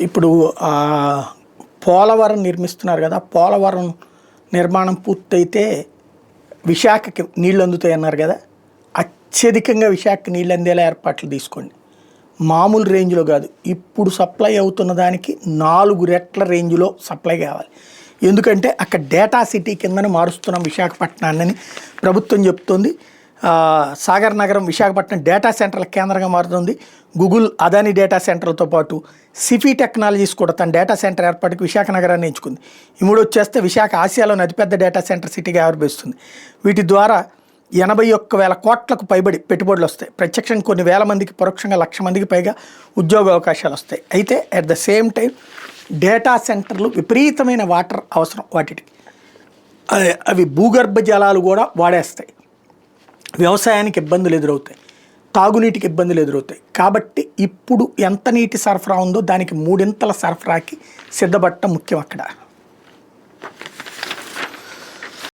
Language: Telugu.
ఇప్పుడు పోలవరం నిర్మిస్తున్నారు కదా, పోలవరం నిర్మాణం పూర్తయితే విశాఖకి నీళ్ళు అందుతాయి అన్నారు కదా. అత్యధికంగా విశాఖకి నీళ్ళు అందేలా ఏర్పాట్లు తీసుకోండి. మామూలు రేంజ్లో కాదు, ఇప్పుడు సప్లై అవుతున్న దానికి 4 రెట్ల రేంజ్లో సప్లై కావాలి. ఎందుకంటే అక్కడ డేటా సిటీ కిందనే మారుస్తున్నాం విశాఖపట్నాన్ని ప్రభుత్వం చెప్తోంది. సాగర్ నగరం విశాఖపట్నం డేటా సెంటర్ల కేంద్రంగా మారుతుంది. గూగుల్, అదాని డేటా సెంటర్లతో పాటు సిఫీ టెక్నాలజీస్ కూడా తన డేటా సెంటర్ ఏర్పాటుకి విశాఖ నగరాన్ని ఎంచుకుంది. ఈ మూడు వచ్చేస్తే విశాఖ ఆసియాలోని అతిపెద్ద డేటా సెంటర్ సిటీగా ఆవిర్భవిస్తుంది. వీటి ద్వారా 81,000 కోట్లకు పైబడి పెట్టుబడులు వస్తాయి. ప్రత్యక్షంగా కొన్ని వేల మందికి, పరోక్షంగా 1,00,000 మందికి పైగా ఉద్యోగ అవకాశాలు వస్తాయి. అయితే at the same time data సెంటర్లు విపరీతమైన వాటర్ అవసరం వాటికి. అవి భూగర్భ జలాలు కూడా వాడేస్తాయి. వ్యవసాయానికి ఇబ్బందులు ఎదురవుతాయి, తాగునీటికి ఇబ్బందులు ఎదురవుతాయి. కాబట్టి ఇప్పుడు ఎంత నీటి సరఫరా ఉందో దానికి 3 సరఫరాకి సిద్ధపడటం ముఖ్యం అక్కడ.